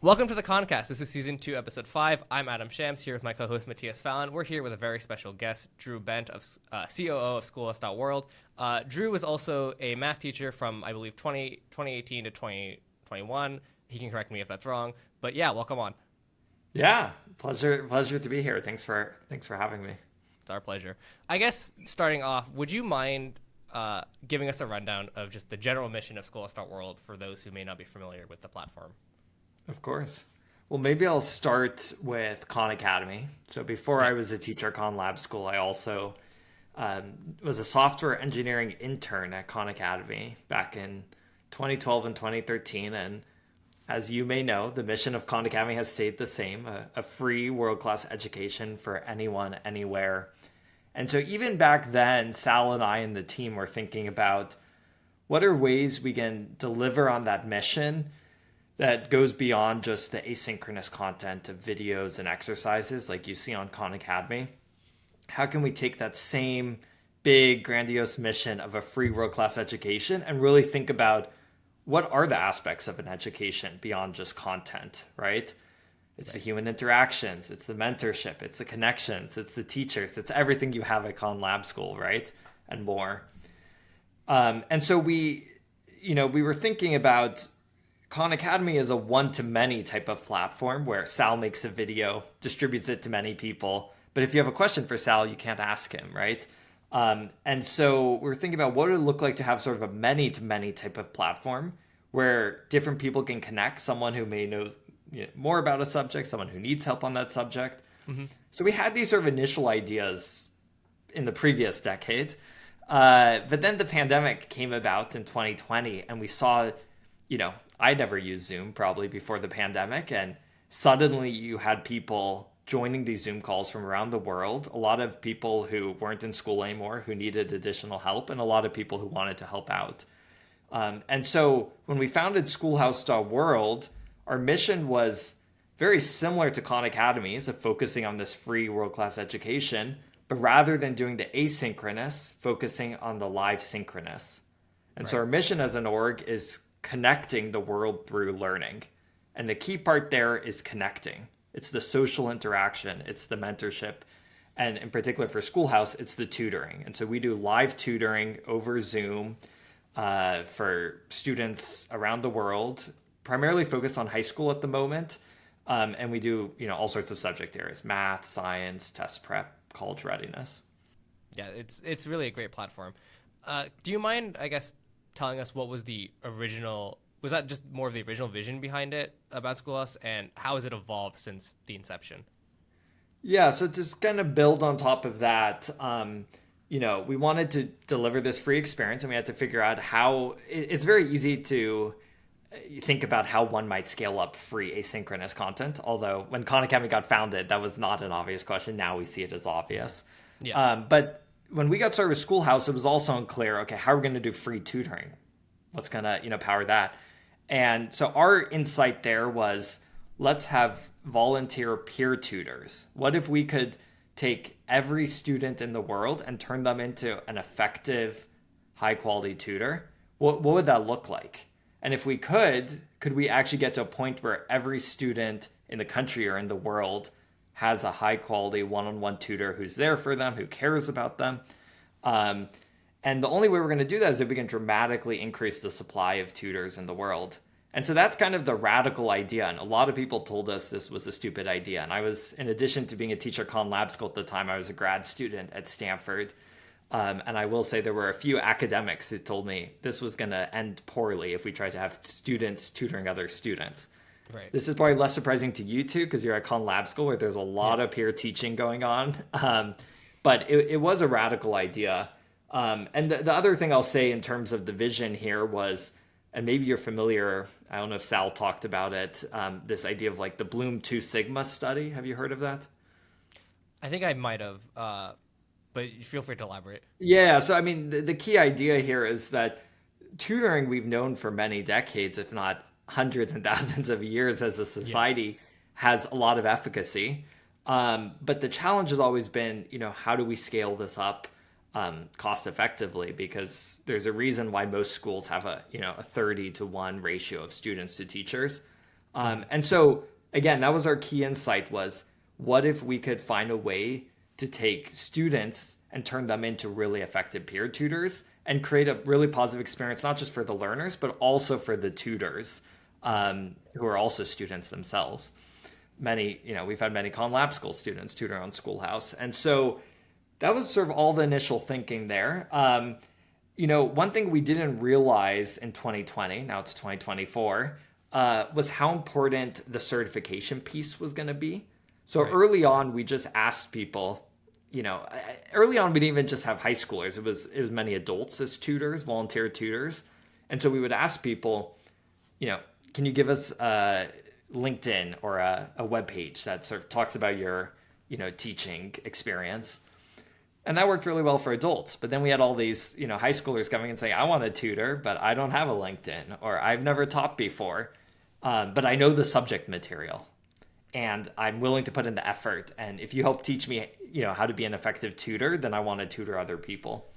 Welcome to the Concast. This is season 2, episode 5. I'm Adam Shams here with my co-host Matthias Fallon. We're here with a very special guest, Drew Bent of COO of Schoolhouse.world. Drew was also a math teacher from, I believe, 2018 to 2021. He can correct me if that's wrong. But yeah, welcome on. Yeah, pleasure to be here. Thanks for having me. It's our pleasure. I guess starting off, would you mind giving us a rundown of just the general mission of Schoolhouse.world for those who may not be familiar with the platform? Of course. Well, maybe I'll start with Khan Academy. So before I was a teacher at Khan Lab School, I also was a software engineering intern at Khan Academy back in 2012 and 2013. And as you may know, the mission of Khan Academy has stayed the same, a free world-class education for anyone, anywhere. And so even back then, Sal and I and the team were thinking about what are ways we can deliver on that mission that goes beyond just the asynchronous content of videos and exercises like you see on Khan Academy. How can we take that same big, grandiose mission of a free world-class education and really think about what are the aspects of an education beyond just content, right? It's the human interactions, it's the mentorship, it's the connections, it's the teachers, it's everything you have at Khan Lab School, right? And more. And so we were thinking about Khan Academy is a one-to-many type of platform where Sal makes a video, distributes it to many people. But if you have a question for Sal, you can't ask him, right? And so we're thinking about what it would look like to have sort of a many-to-many type of platform where different people can connect, someone who may know more about a subject, someone who needs help on that subject. Mm-hmm. So we had these sort of initial ideas in the previous decade. But then the pandemic came about in 2020 and we saw, I never used Zoom probably before the pandemic. And suddenly you had people joining these Zoom calls from around the world. A lot of people who weren't in school anymore, who needed additional help, and a lot of people who wanted to help out. And so when we founded Schoolhouse.world, our mission was very similar to Khan Academy's of focusing on this free world-class education, but rather than doing the asynchronous, focusing on the live synchronous. And so our mission as an org is connecting the world through learning. And the key part there is connecting. It's the social interaction, it's the mentorship, and in particular for Schoolhouse, it's the tutoring. And so we do live tutoring over Zoom for students around the world, primarily focused on high school at the moment. And we do, all sorts of subject areas, math, science, test prep, college readiness. Yeah, it's really a great platform. Do you mind, I guess, telling us what was was that just more of the original vision behind it about Schoolhouse, and how has it evolved since the inception? Yeah, so just kind of build on top of that, we wanted to deliver this free experience and we had to figure out how. It's very easy to think about how one might scale up free asynchronous content, although when Khan Academy got founded, that was not an obvious question. Now we see it as obvious. Yeah. But when we got started with Schoolhouse, it was also unclear, okay, how are we going to do free tutoring? What's going to, power that? And so our insight there was, let's have volunteer peer tutors. What if we could take every student in the world and turn them into an effective, high-quality tutor? What would that look like? And if we could we actually get to a point where every student in the country or in the world has a high-quality one-on-one tutor who's there for them, who cares about them? And the only way we're going to do that is if we can dramatically increase the supply of tutors in the world. And so that's kind of the radical idea. And a lot of people told us this was a stupid idea. And I was, in addition to being a teacher at Khan Lab School at the time, I was a grad student at Stanford. And I will say there were a few academics who told me this was going to end poorly if we tried to have students tutoring other students. Right. This is probably less surprising to you two because you're at Khan Lab School where there's a lot of peer teaching going on. But it was a radical idea. And the other thing I'll say in terms of the vision here was, and maybe you're familiar, I don't know if Sal talked about it, this idea of like the Bloom 2 Sigma study. Have you heard of that? I think I might have, but feel free to elaborate. Yeah, so I mean, the key idea here is that tutoring we've known for many decades, if not hundreds and thousands of years as a society, has a lot of efficacy. But the challenge has always been, how do we scale this up cost effectively? Because there's a reason why most schools have a 30-to-1 ratio of students to teachers. And so, again, that was our key insight was, what if we could find a way to take students and turn them into really effective peer tutors and create a really positive experience, not just for the learners, but also for the tutors who are also students themselves. We've had many Khan Lab School students tutor on Schoolhouse. And so that was sort of all the initial thinking there. One thing we didn't realize in 2020, now it's 2024, was how important the certification piece was going to be. So early on, we just asked people, early on, we didn't even just have high schoolers. It was many adults as tutors, volunteer tutors. And so we would ask people, can you give us LinkedIn or a web page that sort of talks about your, teaching experience? And that worked really well for adults. But then we had all these, high schoolers coming and saying, I want a tutor, but I don't have a LinkedIn, or I've never taught before, but I know the subject material and I'm willing to put in the effort. And if you help teach me, how to be an effective tutor, then I want to tutor other people.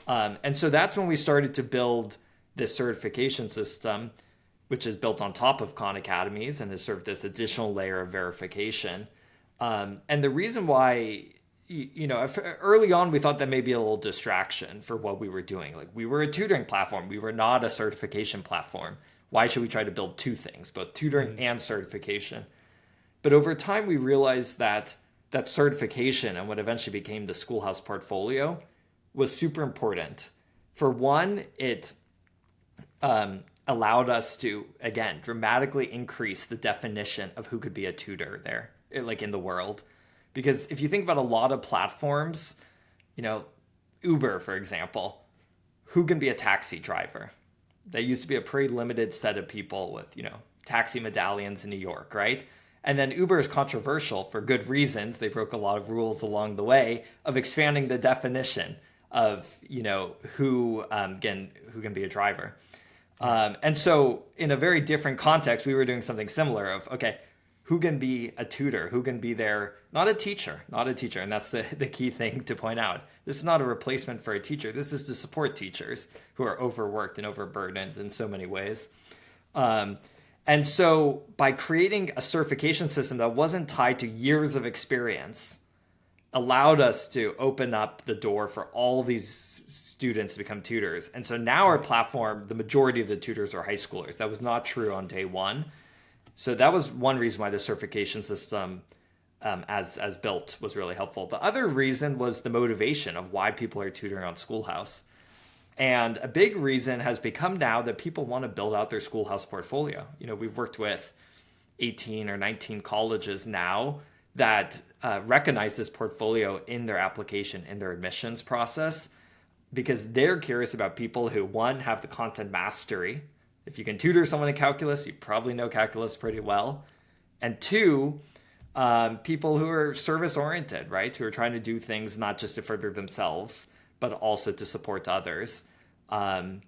And so that's when we started to build this certification system, which is built on top of Khan Academies and is sort of this additional layer of verification. And the reason why, early on, we thought that may be a little distraction for what we were doing. Like, we were a tutoring platform. We were not a certification platform. Why should we try to build two things, both tutoring and certification? But over time, we realized that certification and what eventually became the Schoolhouse portfolio was super important. For one, it allowed us to, again, dramatically increase the definition of who could be a tutor there, like in the world. Because if you think about a lot of platforms, Uber, for example, who can be a taxi driver? They used to be a pretty limited set of people with, taxi medallions in New York, right? And then Uber is controversial for good reasons. They broke a lot of rules along the way of expanding the definition of, who can be a driver. And so in a very different context, we were doing something similar of, okay, who can be a tutor? Who can be there? Not a teacher. And that's the key thing to point out. This is not a replacement for a teacher. This is to support teachers who are overworked and overburdened in so many ways. And so by creating a certification system that wasn't tied to years of experience, allowed us to open up the door for all these students to become tutors. And so now our platform, the majority of the tutors are high schoolers. That was not true on day one. So that was one reason why the certification system as built was really helpful. The other reason was the motivation of why people are tutoring on Schoolhouse. And a big reason has become now that people want to build out their Schoolhouse portfolio. We've worked with 18 or 19 colleges now that recognize this portfolio in their application, in their admissions process, because they're curious about people who, one, have the content mastery. If you can tutor someone in calculus, you probably know calculus pretty well. And two, people who are service-oriented, right? Who are trying to do things not just to further themselves, but also to support others. And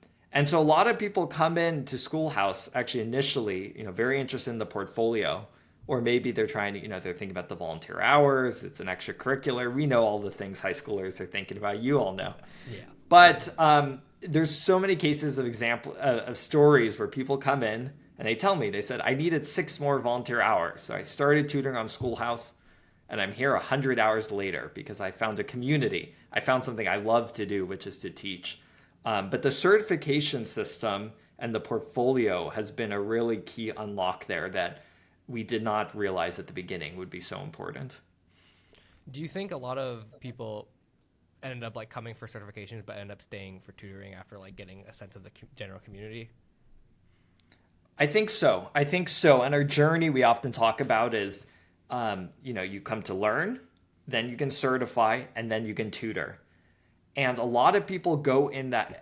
so a lot of people come into Schoolhouse actually initially, very interested in the portfolio, or maybe they're trying to, they're thinking about the volunteer hours. It's an extracurricular. We know all the things high schoolers are thinking about. You all know. Yeah. But there's so many cases of stories where people come in and they tell me, they said, I needed 6 more volunteer hours. So I started tutoring on Schoolhouse, and I'm here 100 hours later because I found a community. I found something I love to do, which is to teach. But the certification system and the portfolio has been a really key unlock there that we did not realize at the beginning would be so important. Do you think a lot of people ended up coming for certifications but end up staying for tutoring after getting a sense of the general community? I think so. And our journey we often talk about is, you come to learn, then you can certify, and then you can tutor. And a lot of people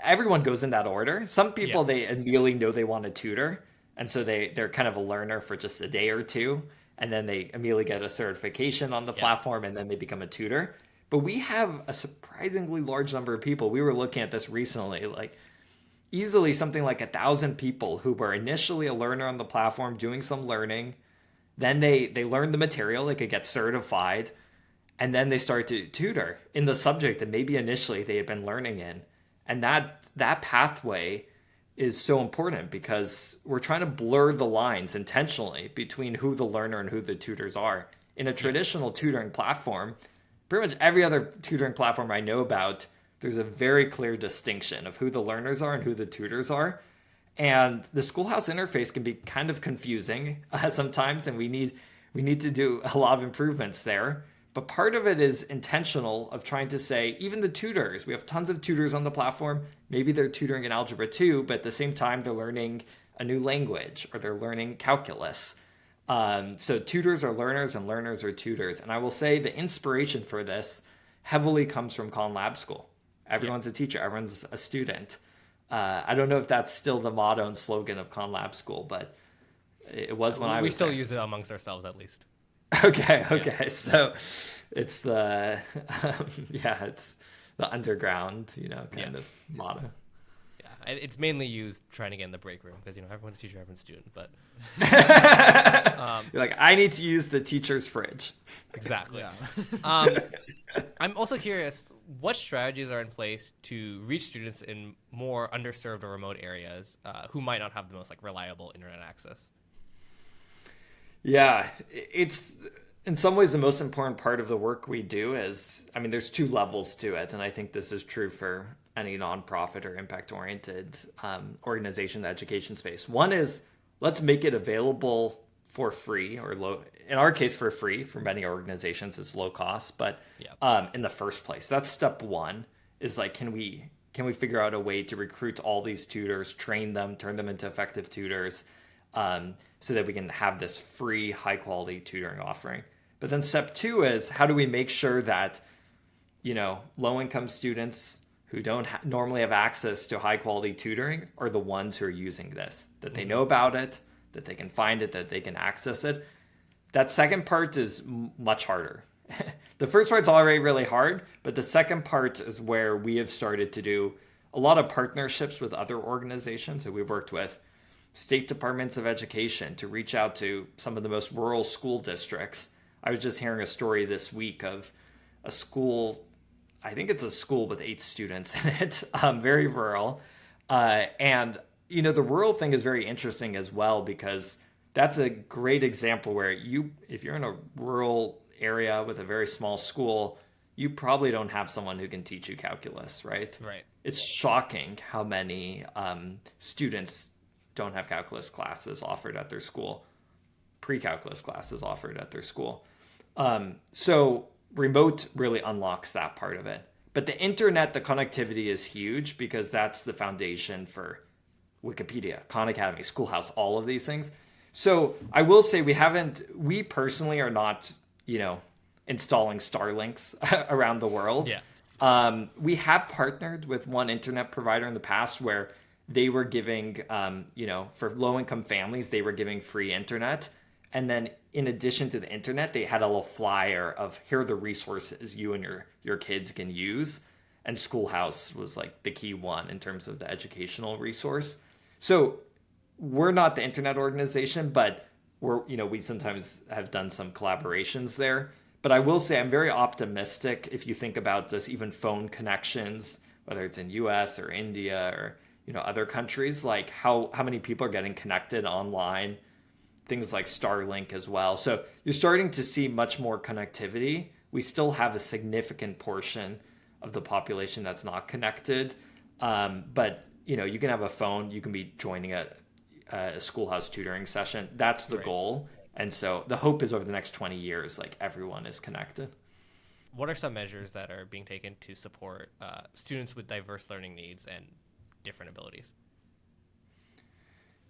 everyone goes in that order. Some people, they immediately know they want to tutor. And so they're kind of a learner for just a day or two. And then they immediately get a certification on the platform, and then they become a tutor. But we have a surprisingly large number of people. We were looking at this recently, easily something like 1,000 people who were initially a learner on the platform doing some learning. Then they learn the material, they could get certified, and then they start to tutor in the subject that maybe initially they had been learning in. And that pathway is so important because we're trying to blur the lines intentionally between who the learner and who the tutors are. In a traditional tutoring platform, pretty much every other tutoring platform I know about, there's a very clear distinction of who the learners are and who the tutors are. And the Schoolhouse interface can be kind of confusing sometimes, and we need to do a lot of improvements there. But part of it is intentional of trying to say, even the tutors, we have tons of tutors on the platform. Maybe they're tutoring in Algebra 2, but at the same time, they're learning a new language or they're learning calculus. So tutors are learners and learners are tutors. And I will say the inspiration for this heavily comes from Khan Lab School. Everyone's a teacher. Everyone's a student. I don't know if that's still the motto and slogan of Khan Lab School, but it was when I was We still there. use it amongst ourselves, at least. Okay. Yeah. So it's the it's the underground, kind of motto. Yeah, it's mainly used trying to get in the break room because everyone's a teacher, everyone's a student. But You're like, I need to use the teacher's fridge. exactly. Yeah. I'm also curious, what strategies are in place to reach students in more underserved or remote areas who might not have the most reliable internet access? Yeah, it's in some ways the most important part of the work we do is, there's two levels to it. And I think this is true for any nonprofit or impact-oriented organization in the education space. One is, let's make it available for free or low. In our case, for free. For many organizations, it's low cost. But in the first place, that's step one. Is can we figure out a way to recruit all these tutors, train them, turn them into effective tutors, so that we can have this free, high quality tutoring offering. But then step two is, how do we make sure that low income students who don't normally have access to high quality tutoring are the ones who are using this, that they know about it, that they can find it, that they can access it. That second part is much harder. The first part's already really hard, but the second part is where we have started to do a lot of partnerships with other organizations. So we've worked with state departments of education to reach out to some of the most rural school districts. I was just hearing a story this week of a school, I think it's a school with 8 students in it, very rural. And the rural thing is very interesting as well, because that's a great example where if you're in a rural area with a very small school, you probably don't have someone who can teach you calculus, right? Right. It's shocking how many students don't have calculus classes offered at their school, pre-calculus classes offered at their school. So remote really unlocks that part of it. But the internet, the connectivity is huge because that's the foundation for Wikipedia, Khan Academy, Schoolhouse, all of these things. So I will say we personally are not, installing Starlinks around the world. Yeah. We have partnered with one internet provider in the past where they were giving, for low-income families, they were giving free internet. And then in addition to the internet, they had a little flyer of, here are the resources you and your kids can use. And Schoolhouse was the key one in terms of the educational resource. So we're not the internet organization, but we sometimes have done some collaborations there. But I will say I'm very optimistic if you think about this, even phone connections, whether it's in US or India or other countries, how many people are getting connected online, things like Starlink as well. So you're starting to see much more connectivity. We still have a significant portion of the population that's not connected. But you can have a phone, you can be joining a Schoolhouse tutoring session. That's the goal. And so the hope is over the next 20 years, everyone is connected. What are some measures that are being taken to support students with diverse learning needs and different abilities?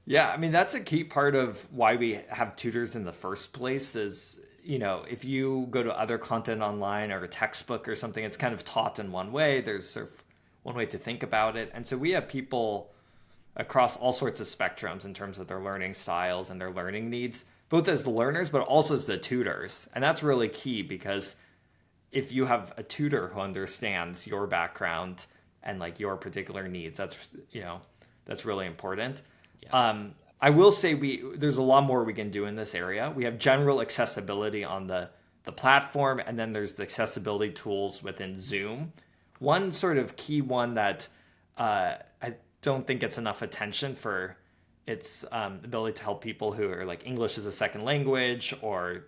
Yeah, that's a key part of why we have tutors in the first place is, if you go to other content online or a textbook or something, it's kind of taught in one way. There's sort of one way to think about it. And so we have people across all sorts of spectrums in terms of their learning styles and their learning needs, both as the learners, but also as the tutors. And that's really key because if you have a tutor who understands your background and your particular needs, that's really important. Yeah. I will say there's a lot more we can do in this area. We have general accessibility on the platform, and then there's the accessibility tools within Zoom. One sort of key one that don't think it's enough attention for its ability to help people who are like English as a second language, or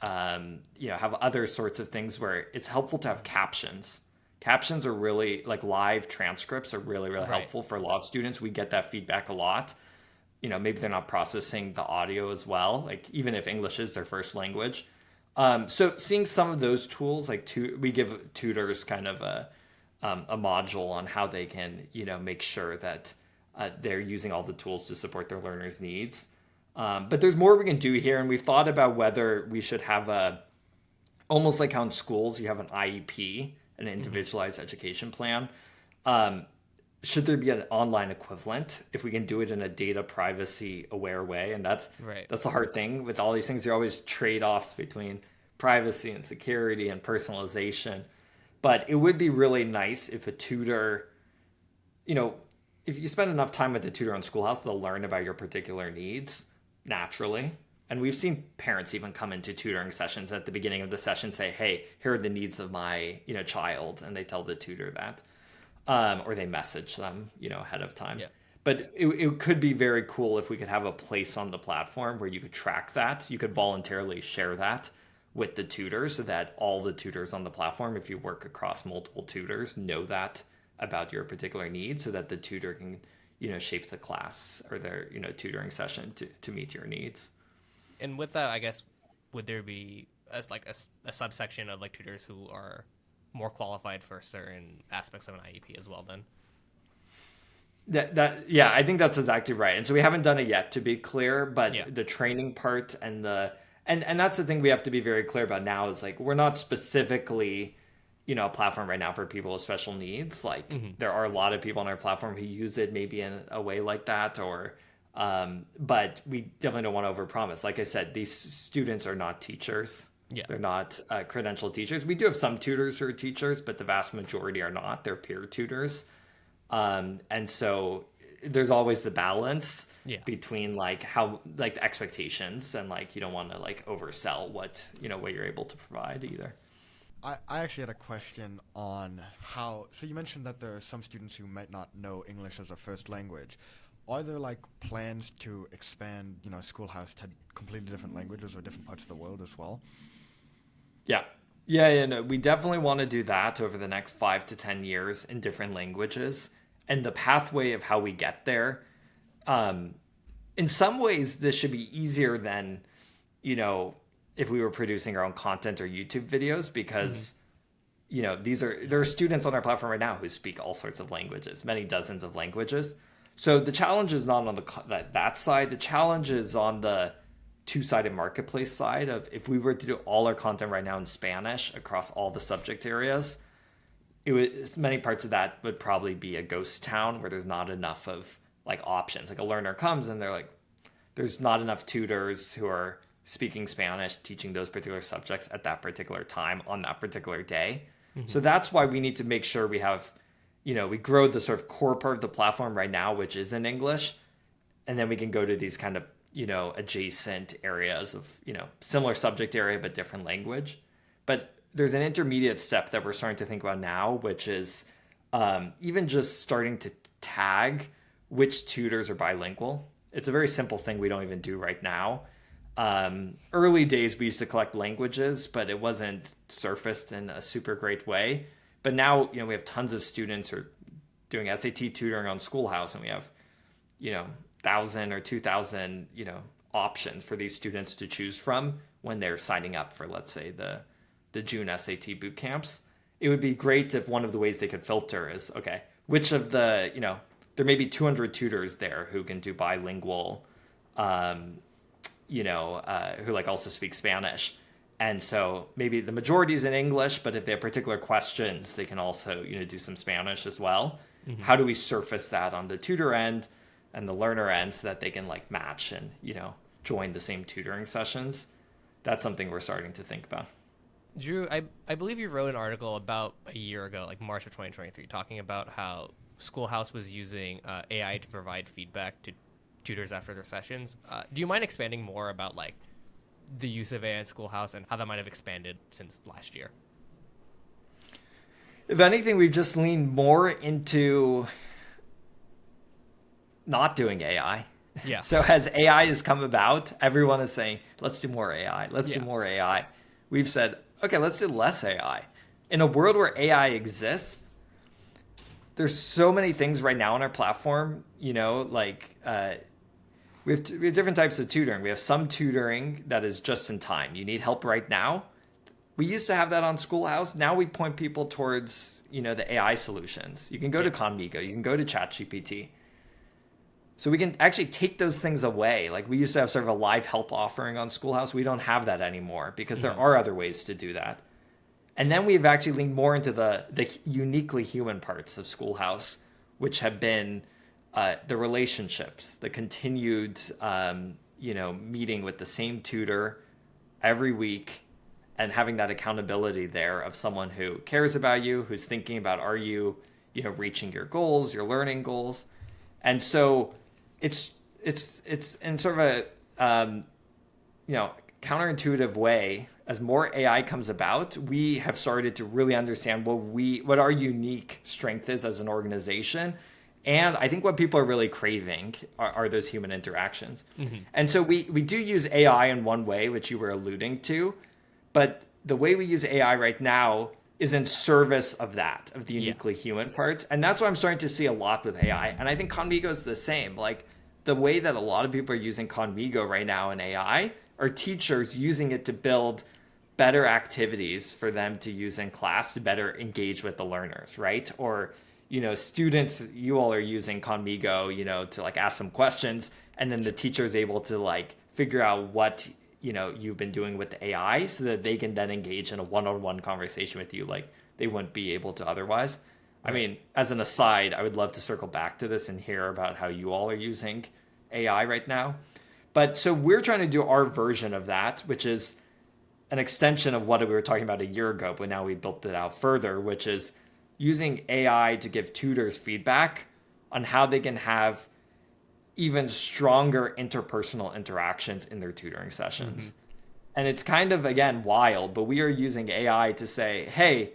have other sorts of things where it's helpful to have captions. Captions are really, like, live transcripts are really, really Right. helpful for a lot of students. We get that feedback a lot. Maybe they're not processing the audio as well, like even if English is their first language. So seeing some of those tools, like we give tutors kind of a module on how they can, make sure that they're using all the tools to support their learners' needs. But there's more we can do here, and we've thought about whether we should have almost like how in schools you have an IEP, an individualized education plan. Should there be an online equivalent if we can do it in a data privacy aware way? And that's a hard thing with all these things. There are always trade-offs between privacy and security and personalization. But it would be really nice if a tutor, if you spend enough time with the tutor on Schoolhouse, they'll learn about your particular needs naturally. And we've seen parents even come into tutoring sessions at the beginning of the session, say, hey, here are the needs of my, child. And they tell the tutor that. Or they message them, ahead of time. Yeah. But it could be very cool if we could have a place on the platform where you could track that. You could voluntarily share that with the tutor, so that all the tutors on the platform, if you work across multiple tutors, know that about your particular needs, so that the tutor can, shape the class or their, tutoring session to meet your needs. And with that, I guess, would there be a subsection of like tutors who are more qualified for certain aspects of an IEP as well then? Yeah, I think that's exactly right. And so we haven't done it yet, to be clear, but Yeah. the training part and and that's the thing we have to be very clear about now, is like, we're not specifically, a platform right now for people with special needs. Like there are a lot of people on our platform who use it maybe in a way like that, or but we definitely don't want to overpromise. Like I said, these students are not teachers. Yeah. They're not credentialed teachers. We do have some tutors who are teachers, but the vast majority are not. They're peer tutors. And so there's always the balance between like how, like, the expectations, and like you don't want to like oversell what you're able to provide either. I actually had a question on how, so you mentioned that there are some students who might not know English as a first language. Are there like plans to expand, Schoolhouse to completely different languages or different parts of the world as well? Yeah, no, we definitely want to do that over the next 5 to 10 years in different languages. And the pathway of how we get there, in some ways, this should be easier than, if we were producing our own content or YouTube videos, because, there are students on our platform right now who speak all sorts of languages, many dozens of languages. So the challenge is not on that side. The challenge is on the two-sided marketplace side of, if we were to do all our content right now in Spanish across all the subject areas, many parts of that would probably be a ghost town where there's not enough of like options. Like a learner comes and they're like, there's not enough tutors who are speaking Spanish, teaching those particular subjects at that particular time on that particular day. So that's why we need to make sure we have, we grow the sort of core part of the platform right now, which is in English. And then we can go to these kind of, adjacent areas of, similar subject area, but different language. But there's an intermediate step that we're starting to think about now, which is even just starting to tag which tutors are bilingual. It's a very simple thing we don't even do right now. Early days, we used to collect languages, but it wasn't surfaced in a super great way. But now, we have tons of students who are doing SAT tutoring on Schoolhouse, and we have, 1,000 or 2,000, options for these students to choose from when they're signing up for, let's say, the June SAT boot camps. It would be great if one of the ways they could filter is, okay, which of the, there may be 200 tutors there who can do bilingual, who like also speak Spanish. And so maybe the majority is in English, but if they have particular questions, they can also, do some Spanish as well. How do we surface that on the tutor end and the learner end so that they can like match and, join the same tutoring sessions? That's something we're starting to think about. Drew, I believe you wrote an article about a year ago, like March of 2023, talking about how Schoolhouse was using AI to provide feedback to tutors after their sessions. Do you mind expanding more about like the use of AI in Schoolhouse and how that might have expanded since last year? If anything, we've just leaned more into not doing AI. Yeah. So as AI has come about, everyone is saying, let's do more AI. Let's do Yeah. more AI. We've said, okay, let's do less AI. In a world where AI exists, there's so many things right now on our platform, like we have different types of tutoring. We have some tutoring that is just in time. You need help right now. We used to have that on Schoolhouse. Now we point people towards, the AI solutions. You can go to Conmigo. You can go to ChatGPT. So we can actually take those things away. Like we used to have sort of a live help offering on Schoolhouse. We don't have that anymore because there are other ways to do that. And then we've actually leaned more into the uniquely human parts of Schoolhouse, which have been the relationships, the continued, meeting with the same tutor every week and having that accountability there of someone who cares about you, who's thinking about, are you, reaching your goals, your learning goals. And so it's in sort of a, counterintuitive way. As more AI comes about, we have started to really understand what our unique strength is as an organization. And I think what people are really craving are those human interactions. Mm-hmm. And so we do use AI in one way, which you were alluding to, but the way we use AI right now is in service of that, of the uniquely human parts. And that's what I'm starting to see a lot with AI. And I think Conmigo is the same. Like the way that a lot of people are using Conmigo right now in AI are teachers using it to build better activities for them to use in class to better engage with the learners, right? Or, students, you all are using Conmigo, to like ask some questions, and then the teacher is able to like figure out what, you've been doing with the AI so that they can then engage in a one-on-one conversation with you like they wouldn't be able to otherwise. Right. I mean, as an aside, I would love to circle back to this and hear about how you all are using AI right now. But so we're trying to do our version of that, which is an extension of what we were talking about a year ago, but now we built it out further, which is using AI to give tutors feedback on how they can have even stronger interpersonal interactions in their tutoring sessions. Mm-hmm. And it's kind of, again, wild, but we are using AI to say, hey,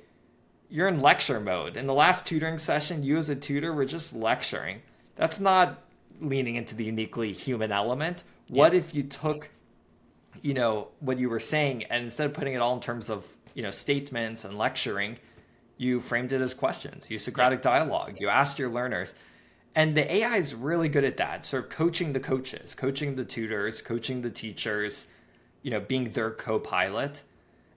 you're in lecture mode. In the last tutoring session, you as a tutor were just lecturing. That's not leaning into the uniquely human element. What if you took, what you were saying, and instead of putting it all in terms of, statements and lecturing, you framed it as questions, you Socratic dialogue, you asked your learners. And the AI is really good at that, sort of coaching the coaches, coaching the tutors, coaching the teachers, being their co-pilot.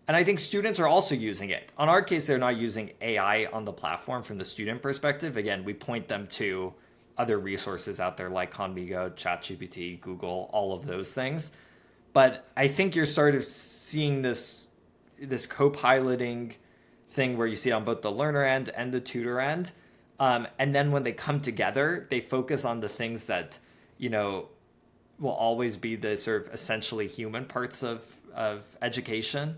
And I think students are also using it. On our case, they're not using AI on the platform from the student perspective. Again, we point them to other resources out there like Conmigo, ChatGPT, Google, all of those things. But I think you're sort of seeing this co-piloting thing where you see it on both the learner end and the tutor end. And then when they come together, they focus on the things that, will always be the sort of essentially human parts of education.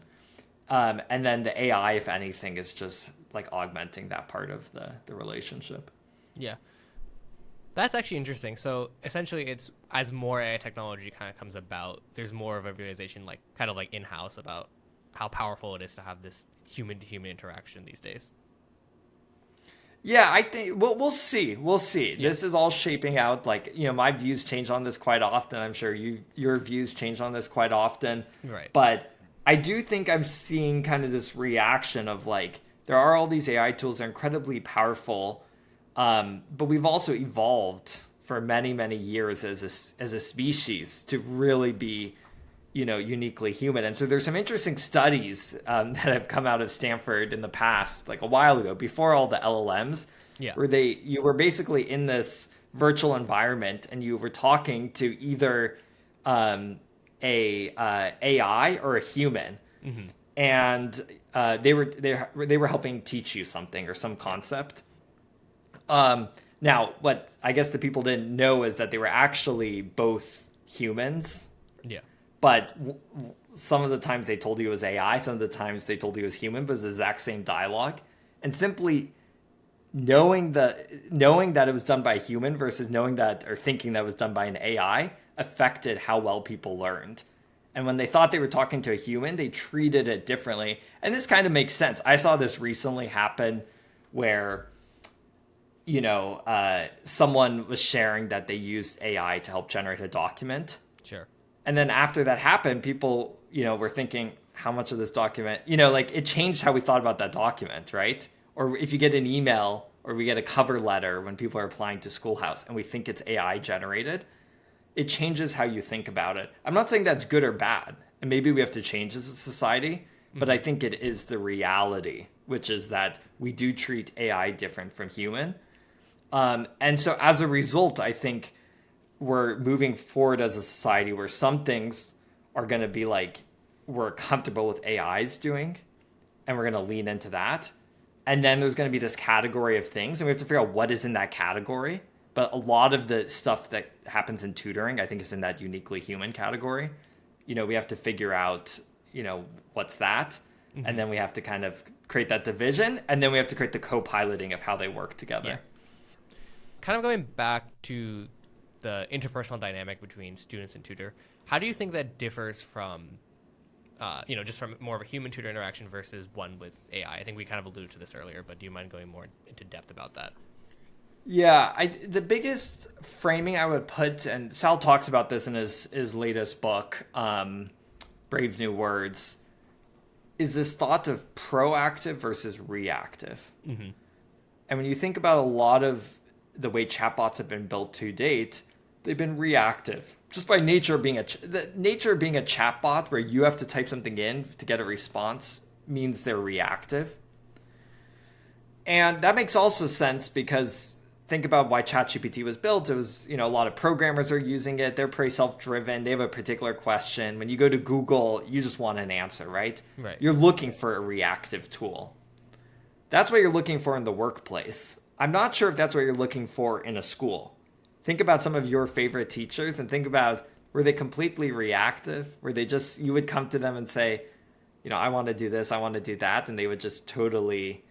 And then the AI, if anything, is just like augmenting that part of the relationship. Yeah. That's actually interesting. So essentially it's as more AI technology kind of comes about, there's more of a realization like kind of like in-house about how powerful it is to have this human-to-human interaction these days. Yeah, I think we'll see. Yeah. This is all shaping out. Like, my views change on this quite often. I'm sure your views change on this quite often. Right. But I do think I'm seeing kind of this reaction of like, there are all these AI tools that are incredibly powerful, but we've also evolved for many, many years as a species to really be, uniquely human. And so there's some interesting studies that have come out of Stanford in the past, like a while ago, before all the LLMs, where you were basically in this virtual environment and you were talking to either a AI or a human, mm-hmm. and they were helping teach you something or some concept. Now, what I guess the people didn't know is that they were actually both humans. Yeah. But some of the times they told you it was AI, some of the times they told you it was human, but it was the exact same dialogue. And simply knowing that it was done by a human versus knowing that or thinking that it was done by an AI affected how well people learned. And when they thought they were talking to a human, they treated it differently. And this kind of makes sense. I saw this recently happen where someone was sharing that they used AI to help generate a document. Sure. And then after that happened, people, were thinking, how much of this document, like it changed how we thought about that document, right? Or if you get an email or we get a cover letter when people are applying to Schoolhouse and we think it's AI generated, it changes how you think about it. I'm not saying that's good or bad. And maybe we have to change as a society, but I think it is the reality, which is that we do treat AI different from human. And so as a result, I think we're moving forward as a society where some things are going to be like we're comfortable with AIs doing, and we're going to lean into that. And then there's going to be this category of things, and we have to figure out what is in that category. But a lot of the stuff that happens in tutoring, I think, is in that uniquely human category. We have to figure out, what's that. And then we have to kind of create that division. And then we have to create the co-piloting of how they work together. Yeah. Kind of going back to the interpersonal dynamic between students and tutor, how do you think that differs from, just from more of a human tutor interaction versus one with AI? I think we kind of alluded to this earlier, but do you mind going more into depth about that? Yeah, the biggest framing I would put, and Sal talks about this in his latest book, Brave New Words, is this thought of proactive versus reactive. Mm-hmm. And when you think about a lot of the way chatbots have been built to date, they've been reactive. Just by nature of being the nature of being a chatbot where you have to type something in to get a response means they're reactive. And that makes also sense because think about why ChatGPT was built. It was, a lot of programmers are using it. They're pretty self-driven. They have a particular question. When you go to Google, you just want an answer, right? Right. You're looking for a reactive tool. That's what you're looking for in the workplace. I'm not sure if that's what you're looking for in a school. Think about some of your favorite teachers and think about, were they completely reactive? Were they just, you would come to them and say, I want to do this, I want to do that. And they would just totally,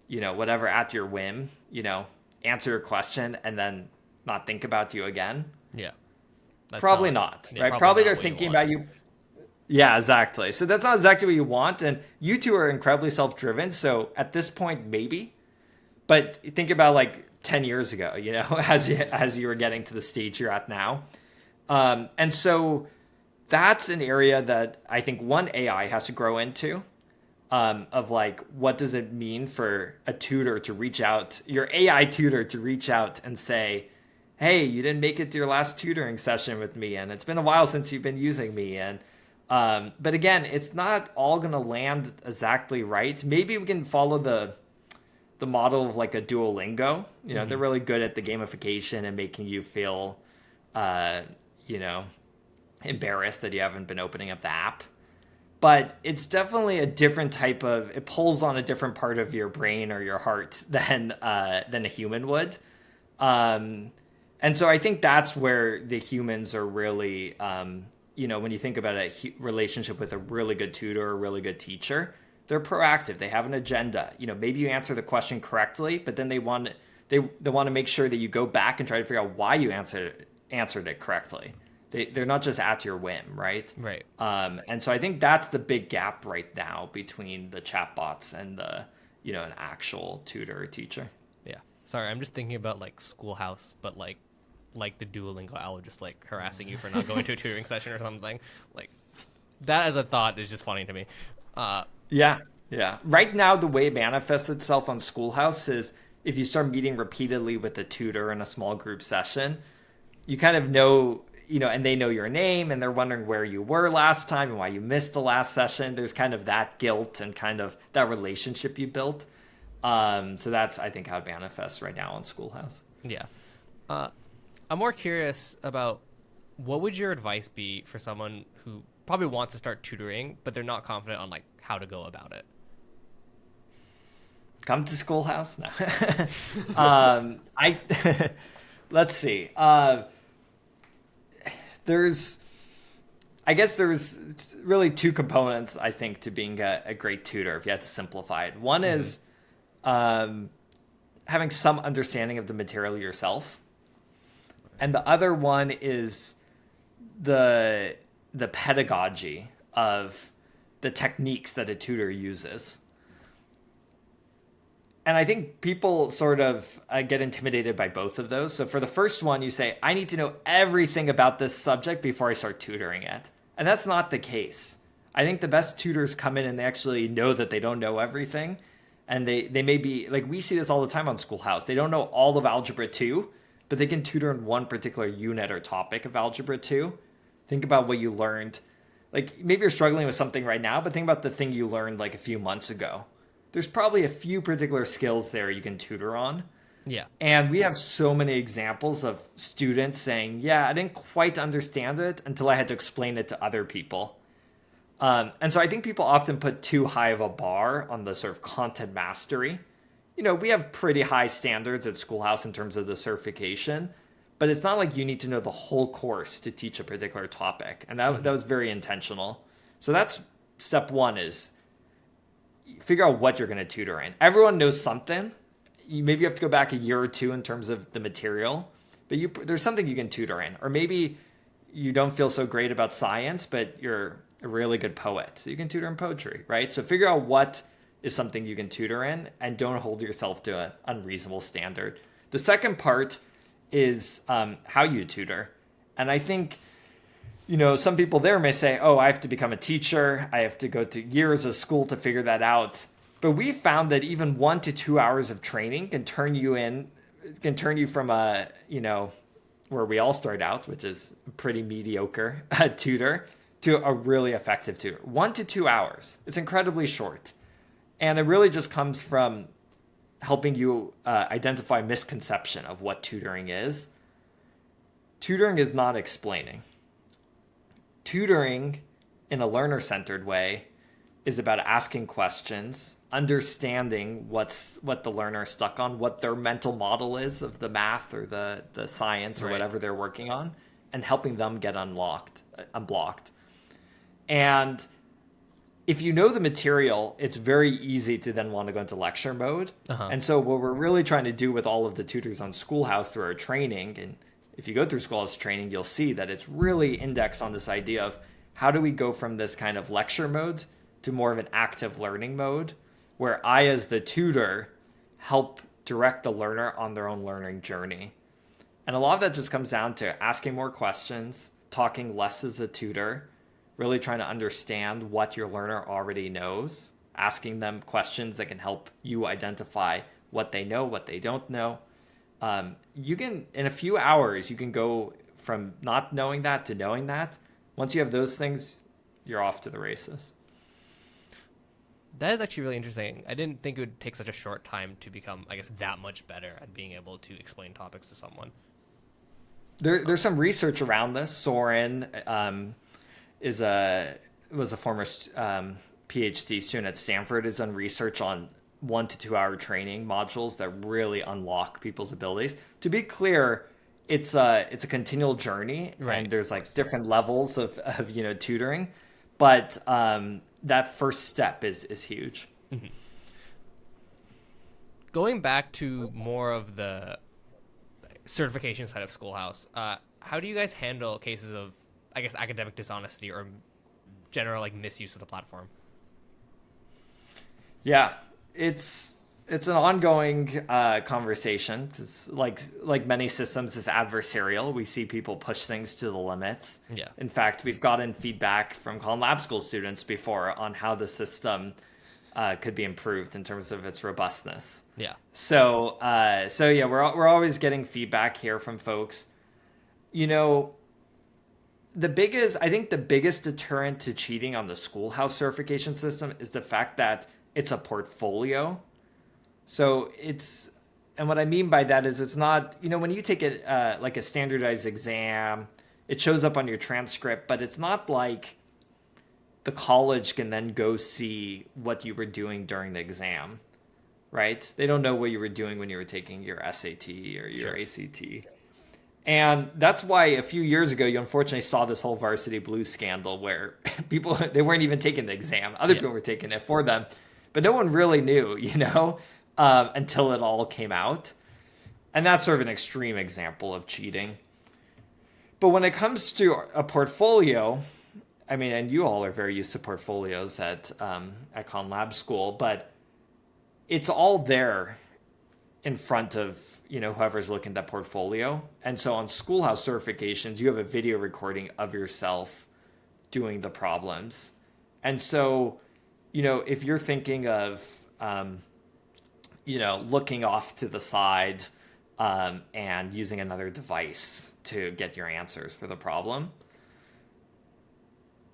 whatever at your whim, answer your question and then not think about you again. Yeah. Probably not, right? Probably they're thinking about you. Yeah, exactly. So that's not exactly what you want. And you two are incredibly self-driven. So at this point, maybe. But think about like 10 years ago, as you were getting to the stage you're at now. And so that's an area that I think AI has to grow into. Of like, what does it mean for a tutor to reach out, your AI tutor to reach out and say, hey, you didn't make it to your last tutoring session with me, and it's been a while since you've been using me. And but again, it's not all going to land exactly right. Maybe we can follow the model of like a Duolingo. They're really good at the gamification and making you feel, embarrassed that you haven't been opening up the app. But it's definitely a different type of, it pulls on a different part of your brain or your heart than a human would. And so I think that's where the humans are really, when you think about a relationship with a really good tutor or a really good teacher, they're proactive. They have an agenda. Maybe you answer the question correctly, but then they want to make sure that you go back and try to figure out why you answered it correctly. They're not just at your whim, right? Right. And so I think that's the big gap right now between the chatbots and the, an actual tutor or teacher. Yeah. Sorry, I'm just thinking about like Schoolhouse, but like the Duolingo owl just like harassing you for not going to a tutoring session or something. Like that as a thought is just funny to me. Yeah. Right now, the way it manifests itself on Schoolhouse is if you start meeting repeatedly with a tutor in a small group session, you kind of know, and they know your name and they're wondering where you were last time and why you missed the last session. There's kind of that guilt and kind of that relationship you built. So that's, I think, how it manifests right now on Schoolhouse. Yeah. I'm more curious about what would your advice be for someone who probably wants to start tutoring, but they're not confident on like how to go about it? Come to Schoolhouse? No. Let's see. There's really two components, I think, to being a great tutor, if you had to simplify it. One is having some understanding of the material yourself. And the other one is the pedagogy of the techniques that a tutor uses. And I think people sort of get intimidated by both of those. So for the first one, you say, I need to know everything about this subject before I start tutoring it. And that's not the case. I think the best tutors come in and they actually know that they don't know everything. And they may be, like we see this all the time on Schoolhouse. They don't know all of Algebra 2, but they can tutor in one particular unit or topic of Algebra 2. Think about what you learned. Like maybe you're struggling with something right now, but think about the thing you learned like a few months ago. There's probably a few particular skills there you can tutor on. Yeah. And we have so many examples of students saying, yeah, I didn't quite understand it until I had to explain it to other people. And so I think people often put too high of a bar on the sort of content mastery. We have pretty high standards at Schoolhouse in terms of the certification, but it's not like you need to know the whole course to teach a particular topic. And that was very intentional. So that's step one, is figure out what you're going to tutor in. Everyone knows something. Maybe you have to go back a year or two in terms of the material, but there's something you can tutor in. Or maybe you don't feel so great about science, but you're a really good poet, so you can tutor in poetry, right? So figure out what is something you can tutor in, and don't hold yourself to an unreasonable standard. The second part is how you tutor. And I think some people there may say, oh, I have to become a teacher. I have to go to years of school to figure that out. But we found that even 1 to 2 hours of training can turn you from where we all start out, which is a pretty mediocre tutor, to a really effective tutor. 1 to 2 hours. It's incredibly short. And it really just comes from helping you identify misconception of what tutoring is. Tutoring is not explaining. Tutoring in a learner-centered way is about asking questions, understanding what the learner is stuck on, what their mental model is of the math or the science or whatever they're working on, and helping them get unblocked. And if you know the material, it's very easy to then want to go into lecture mode. And so what we're really trying to do with all of the tutors on Schoolhouse through our training, and if you go through Schoolhouse training, you'll see that it's really indexed on this idea of how do we go from this kind of lecture mode to more of an active learning mode, where I, as the tutor, help direct the learner on their own learning journey. And a lot of that just comes down to asking more questions, talking less as a tutor, really trying to understand what your learner already knows, asking them questions that can help you identify what they know, what they don't know. You can, in a few hours, you can go from not knowing that to knowing that. Once you have those things, you're off to the races. That is actually really interesting. I didn't think it would take such a short time to become, I guess, that much better at being able to explain topics to someone. There's some research around this. Soren was a former PhD student at Stanford, has done research on 1 to 2 hour training modules that really unlock people's abilities. To be clear, it's a continual journey, right, and there's like different levels of tutoring, but that first step is huge. Mm-hmm. Going back to more of the certification side of Schoolhouse, how do you guys handle cases of, I guess, academic dishonesty or general misuse of the platform? Yeah, it's an ongoing conversation. It's like many systems, it's adversarial. We see people push things to the limits. Yeah. In fact, we've gotten feedback from College Lab School students before on how the system could be improved in terms of its robustness. Yeah. So yeah, we're always getting feedback here from folks. I think the biggest deterrent to cheating on the Schoolhouse certification system is the fact that it's a portfolio. So and what I mean by that is it's not, when you take it like a standardized exam, it shows up on your transcript, but it's not like the college can then go see what you were doing during the exam, right? They don't know what you were doing when you were taking your SAT or your ACT. And that's why a few years ago, you unfortunately saw this whole Varsity Blues scandal where people, they weren't even taking the exam. Other people were taking it for them, but no one really knew, until it all came out. And that's sort of an extreme example of cheating. But when it comes to a portfolio, and you all are very used to portfolios at Con Lab School, but it's all there in front of, whoever's looking at that portfolio. And so on Schoolhouse certifications, you have a video recording of yourself doing the problems. And so, if you're thinking of, looking off to the side and using another device to get your answers for the problem,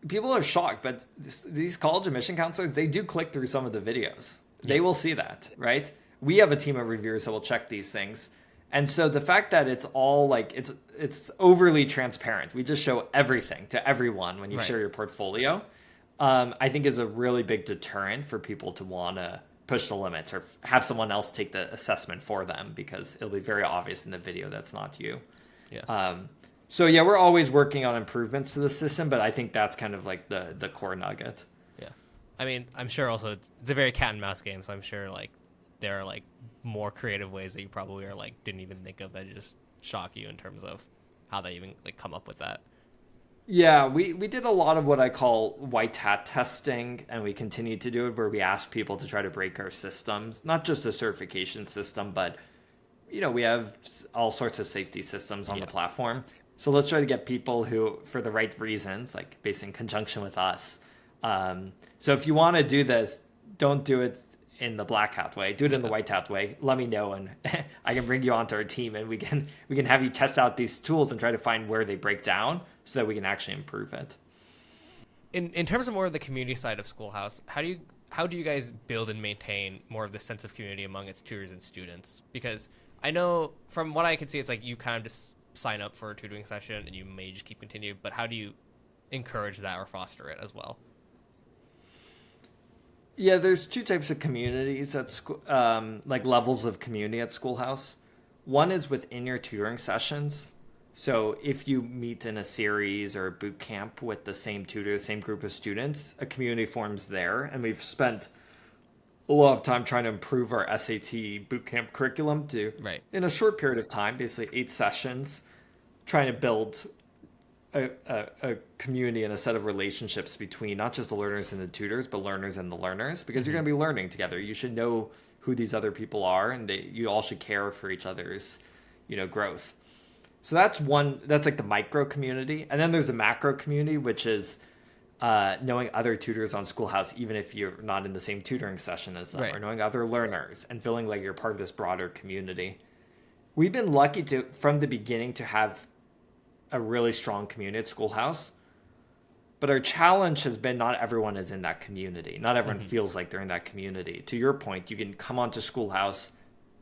people are shocked, but these college admission counselors, they do click through some of the videos. They will see that, right? We have a team of reviewers that will check these things. And so the fact that it's all like, it's overly transparent. We just show everything to everyone when you share your portfolio, I think is a really big deterrent for people to want to push the limits or have someone else take the assessment for them, because it'll be very obvious in the video that's not you. Yeah. So yeah, we're always working on improvements to the system, but I think that's kind of like the core nugget. Yeah. I mean, I'm sure also it's a very cat and mouse game, so I'm sure like there are like more creative ways that you probably are like didn't even think of that just shock you in terms of how they even like come up with that. Yeah, we did a lot of what I call white hat testing, and we continue to do it, where we ask people to try to break our systems, not just the certification system, but we have all sorts of safety systems on the platform. So let's try to get people who, for the right reasons, like based in conjunction with us. So if you want to do this, don't do it in the black hat way. Do it in the white hat way. Let me know, and I can bring you onto our team, and we can have you test out these tools and try to find where they break down so that we can actually improve it. In terms of more of the community side of Schoolhouse, how do you guys build and maintain more of the sense of community among its tutors and students? Because I know from what I can see, it's like you kind of just sign up for a tutoring session and you may just keep continuing, but how do you encourage that or foster it as well? Yeah, there's two types of communities at school, like levels of community at Schoolhouse. One is within your tutoring sessions. So if you meet in a series or a boot camp with the same tutor, same group of students, a community forms there. And we've spent a lot of time trying to improve our SAT bootcamp curriculum to, in a short period of time, basically 8 sessions, trying to build a community and a set of relationships between not just the learners and the tutors, but learners and the learners, because you're going to be learning together. You should know who these other people are, and you all should care for each other's, growth. So that's like the micro community. And then there's the macro community, which is knowing other tutors on Schoolhouse, even if you're not in the same tutoring session as them, or knowing other learners and feeling like you're part of this broader community. We've been lucky from the beginning to have a really strong community at Schoolhouse, but our challenge has been not everyone is in that community. Not everyone feels like they're in that community. To your point, you can come onto Schoolhouse,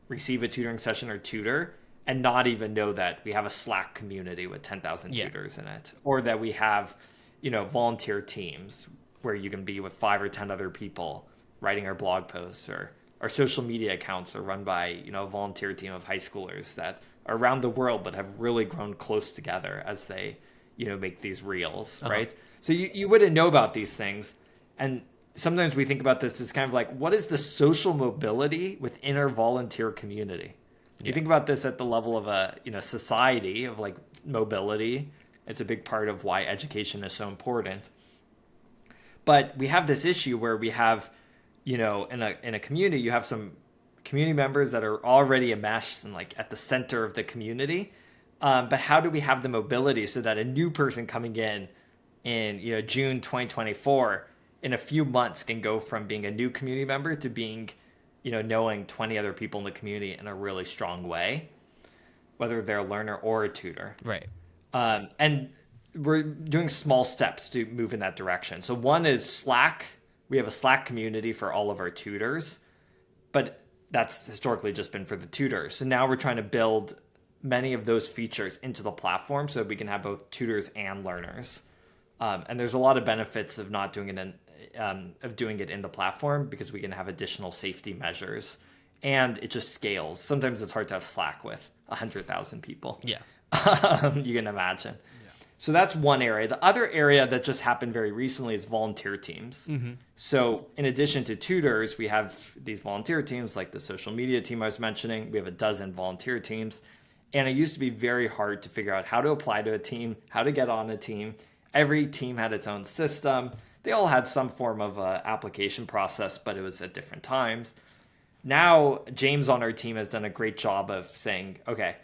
receive a tutoring session or tutor, and not even know that we have a Slack community with 10,000 tutors in it, or that we have, volunteer teams where you can be with 5 or 10 other people writing our blog posts, or our social media accounts are run by, a volunteer team of high schoolers that are around the world, but have really grown close together as they, make these reels, right? So you wouldn't know about these things. And sometimes we think about this as kind of like, what is the social mobility within our volunteer community? You think about this at the level of a society of like mobility. It's a big part of why education is so important. But we have this issue where we have, in a community, you have some community members that are already enmeshed and like at the center of the community. But how do we have the mobility so that a new person coming in June 2024 in a few months can go from being a new community member to being knowing 20 other people in the community in a really strong way, whether they're a learner or a tutor. Right. And we're doing small steps to move in that direction. So one is Slack. We have a Slack community for all of our tutors, but that's historically just been for the tutors. So now we're trying to build many of those features into the platform so we can have both tutors and learners. And there's a lot of benefits of not doing it doing it in the platform, because we can have additional safety measures, and it just scales. Sometimes it's hard to have Slack with 100,000 people. Yeah. You can imagine. Yeah. So that's one area. The other area that just happened very recently is volunteer teams. So in addition to tutors, we have these volunteer teams, like the social media team I was mentioning. We have a dozen volunteer teams. And it used to be very hard to figure out how to apply to a team, how to get on a team. Every team had its own system. They all had some form of application process, but it was at different times. now James on our team has done a great job of saying, okay,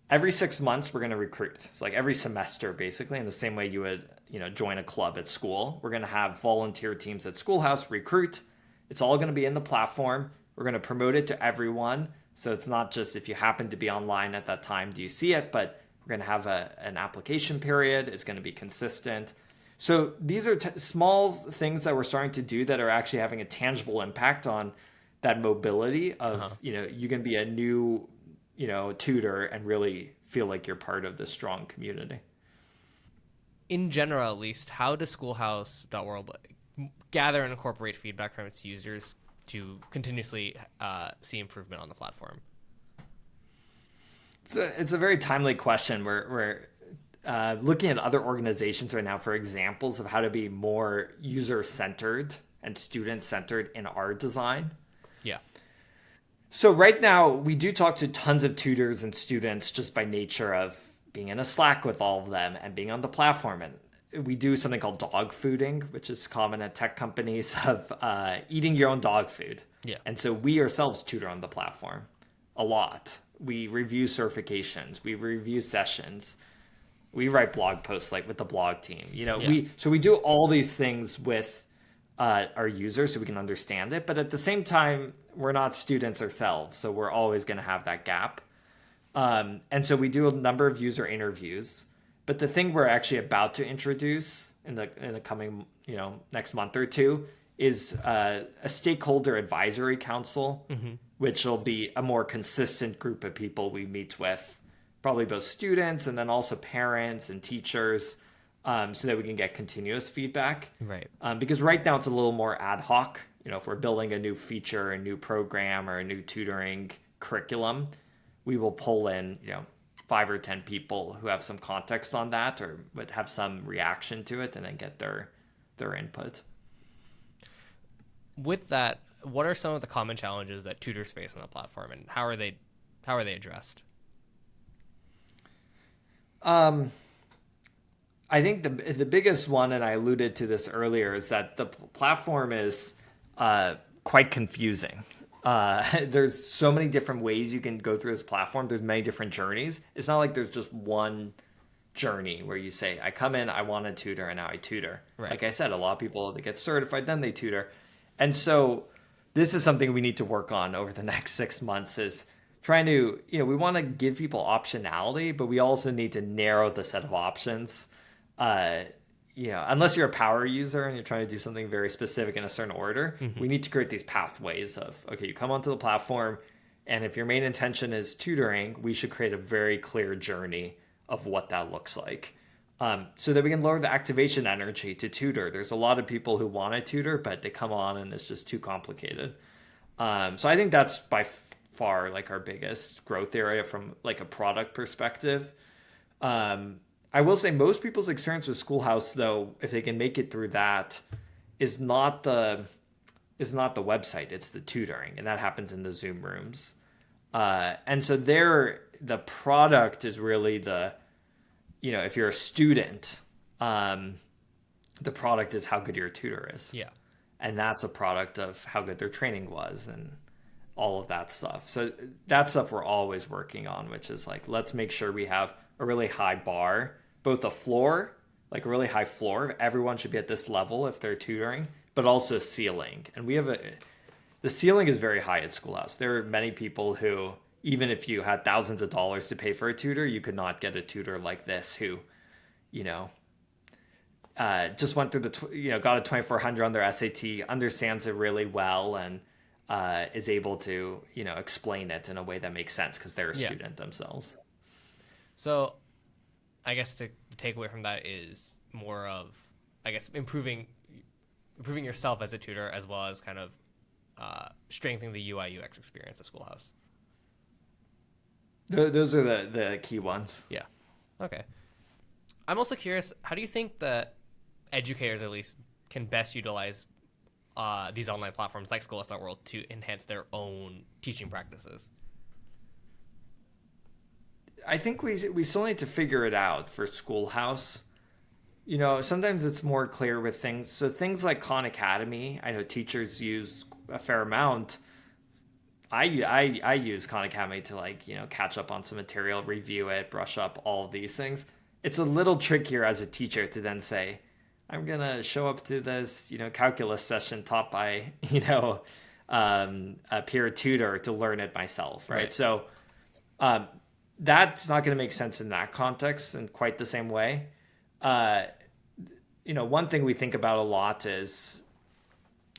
every 6 months we're going to recruit. It's like every semester, basically, in the same way you would, join a club at school. We're going to have volunteer teams at Schoolhouse recruit. It's all going to be in the platform. We're going to promote it to everyone. So it's not just if you happen to be online at that time, do you see it? But we're going to have an application period. It's going to be consistent. So these are small things that we're starting to do that are actually having a tangible impact on that mobility of, you can be a new, tutor and really feel like you're part of this strong community. In general, at least, how does Schoolhouse.world gather and incorporate feedback from its users to continuously see improvement on the platform? It's a very timely question. We're looking at other organizations right now for examples of how to be more user-centered and student-centered in our design. Yeah. So right now, we do talk to tons of tutors and students just by nature of being in a Slack with all of them and being on the platform. And we do something called dog fooding, which is common at tech companies, of eating your own dog food. Yeah. And so we ourselves tutor on the platform a lot. We review certifications. We review sessions. We write blog posts like with the blog team. We do all these things with our users so we can understand it. But at the same time, we're not students ourselves, so we're always going to have that gap. And so we do a number of user interviews. But the thing we're actually about to introduce in the coming next month or two is a stakeholder advisory council, which will be a more consistent group of people we meet with, probably both students and then also parents and teachers, so that we can get continuous feedback. Right. Because right now it's a little more ad hoc. If we're building a new feature, a new program, or a new tutoring curriculum, we will pull in 5 or 10 people who have some context on that or would have some reaction to it and then get their input. With that, what are some of the common challenges that tutors face on the platform, and how are they addressed? I think the biggest one, and I alluded to this earlier, is that the platform is quite confusing. There's so many different ways you can go through this platform. There's many different journeys. It's not like there's just one journey where you say, I come in, I want to tutor, and now I tutor. Right. Like I said, a lot of people, they get certified, then they tutor. And so this is something we need to work on over the next 6 months, is trying to, we want to give people optionality, but we also need to narrow the set of options. Unless you're a power user and you're trying to do something very specific in a certain order, we need to create these pathways of, okay, you come onto the platform, and if your main intention is tutoring, we should create a very clear journey of what that looks like. So that we can lower the activation energy to tutor. There's a lot of people who want to tutor, but they come on and it's just too complicated. So I think that's by far like our biggest growth area from like a product perspective. I will say most people's experience with Schoolhouse, though, if they can make it through that, is not the website, it's the tutoring, and that happens in the Zoom rooms. And so there, the product is really if you're a student, the product is how good your tutor is. Yeah. And that's a product of how good their training was and all of that stuff. So that stuff we're always working on, which is like, let's make sure we have a really high bar, both a floor, like a really high floor. Everyone should be at this level if they're tutoring, but also a ceiling. And we have the ceiling is very high at Schoolhouse. There are many people who, even if you had thousands of dollars to pay for a tutor, you could not get a tutor like this who, just went through got a 2400 on their SAT, understands it really well, and is able to, explain it in a way that makes sense because they're a student themselves. So I guess the takeaway from that is more of, improving yourself as a tutor, as well as kind of strengthening the UI UX experience of Schoolhouse. Those are the key ones. Yeah. Okay. I'm also curious, how do you think that educators at least can best utilize these online platforms like Schoolhouse.world to enhance their own teaching practices? I think we still need to figure it out for Schoolhouse. Sometimes it's more clear with things. So things like Khan Academy, I know teachers use a fair amount. I use Khan Academy to catch up on some material, review it, brush up all of these things. It's a little trickier as a teacher to then say, I'm gonna show up to this calculus session taught by a peer tutor to learn it myself, right? So that's not going to make sense in that context in quite the same way. One thing we think about a lot is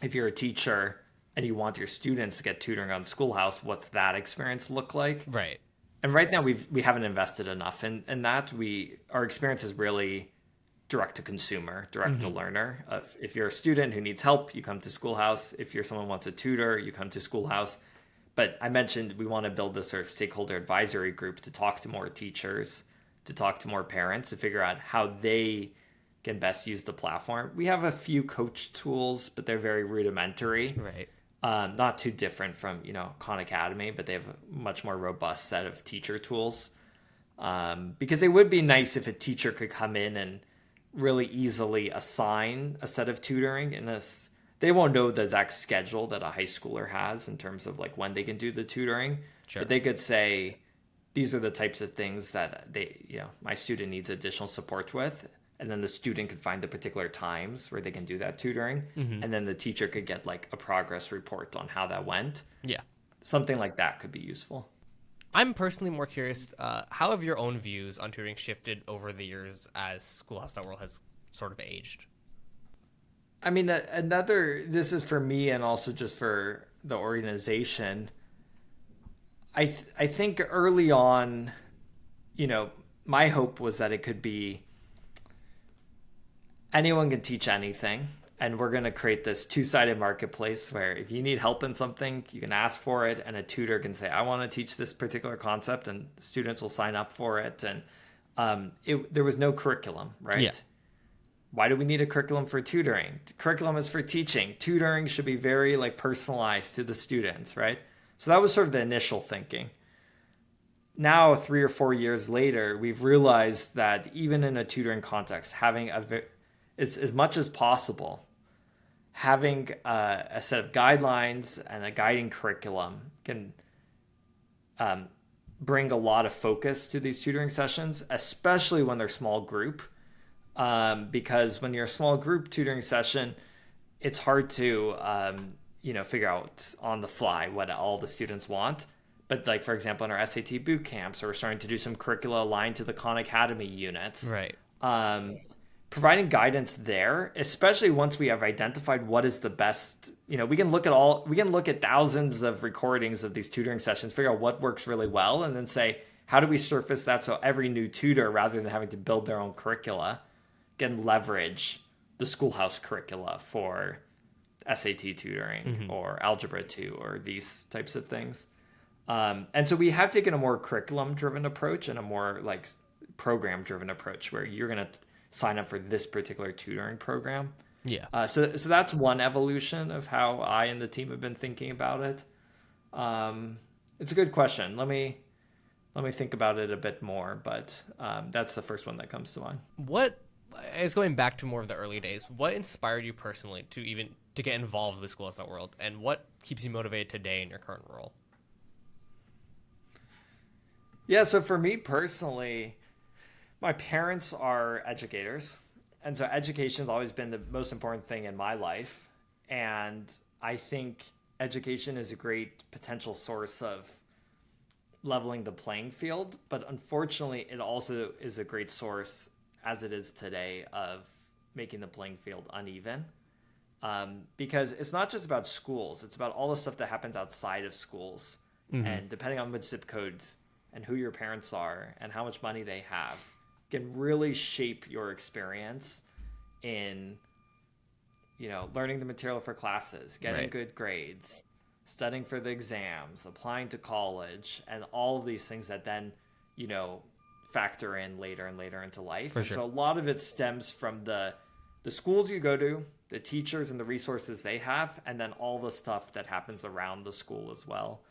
if you're a teacher and you want your students to get tutoring on Schoolhouse, what's that experience look like? Right. And right now we haven't invested enough in that. Our experience is really direct to consumer, direct to learner. If you're a student who needs help, you come to Schoolhouse. If you're someone who wants a tutor, you come to Schoolhouse. But I mentioned we want to build this sort of stakeholder advisory group to talk to more teachers, to talk to more parents, to figure out how they can best use the platform. We have a few coach tools, but they're very rudimentary. Right. Not too different from, Khan Academy, but they have a much more robust set of teacher tools. Because it would be nice if a teacher could come in and really easily assign a set of tutoring they won't know the exact schedule that a high schooler has in terms of when they can do the tutoring. Sure. But they could say, these are the types of things that my student needs additional support with. And then the student could find the particular times where they can do that tutoring. And then the teacher could get a progress report on how that went. Yeah. Something like that could be useful. I'm personally more curious, how have your own views on tutoring shifted over the years as Schoolhouse.world has sort of aged? I mean, this is for me and also just for the organization. I think early on, my hope was that it could be anyone can teach anything. And we're going to create this two-sided marketplace where if you need help in something, you can ask for it. And a tutor can say, I want to teach this particular concept, and students will sign up for it. And there was no curriculum, right? Yeah. Why do we need a curriculum for tutoring? Curriculum is for teaching. Tutoring should be very personalized to the students, right? So that was sort of the initial thinking. Now, 3 or 4 years later, we've realized that even in a tutoring context, having as much as possible, having a set of guidelines and a guiding curriculum can bring a lot of focus to these tutoring sessions, especially when they're small group. Because when you're a small group tutoring session, it's hard to, figure out on the fly what all the students want. But for example, in our SAT boot camps, we're starting to do some curricula aligned to the Khan Academy units. Right. Providing guidance there, especially once we have identified what is the best, we can look at thousands of recordings of these tutoring sessions, figure out what works really well, and then say, how do we surface that so every new tutor, rather than having to build their own curricula, can leverage the Schoolhouse curricula for SAT tutoring or Algebra 2 or these types of things. And so we have taken a more curriculum-driven approach and a more program-driven approach where you're going to sign up for this particular tutoring program. Yeah. So that's one evolution of how I and the team have been thinking about it. It's a good question. Let me think about it a bit more, but that's the first one that comes to mind. What is going back to more of the early days? What inspired you personally to get involved with Schoolhouse.world, and what keeps you motivated today in your current role? Yeah, so for me personally, my parents are educators, and so education has always been the most important thing in my life. And I think education is a great potential source of leveling the playing field, but unfortunately, it also is a great source, as it is today, of making the playing field uneven. Because it's not just about schools, it's about all the stuff that happens outside of schools. And depending on which zip codes and who your parents are and how much money they have can really shape your experience in, learning the material for classes, getting good grades, studying for the exams, applying to college, and all of these things that then, factor in later and later into life. For sure. So a lot of it stems from the schools you go to, the teachers and the resources they have, and then all the stuff that happens around the school as well.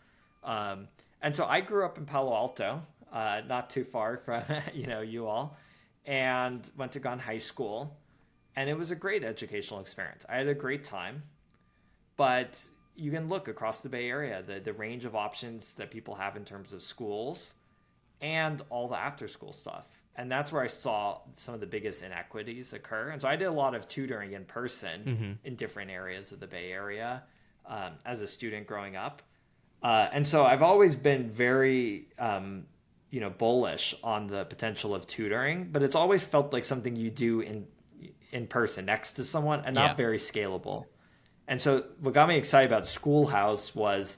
And so I grew up in Palo Alto, not too far from, you all, and went to Gunn High School. And it was a great educational experience. I had a great time. But, you can look across the Bay Area, the range of options that people have in terms of schools and all the after school stuff. And that's where I saw some of the biggest inequities occur. And so I did a lot of tutoring in person in different areas of the Bay Area as a student growing up. And so I've always been very, bullish on the potential of tutoring, but it's always felt like something you do in person next to someone and not very scalable. And so what got me excited about Schoolhouse was,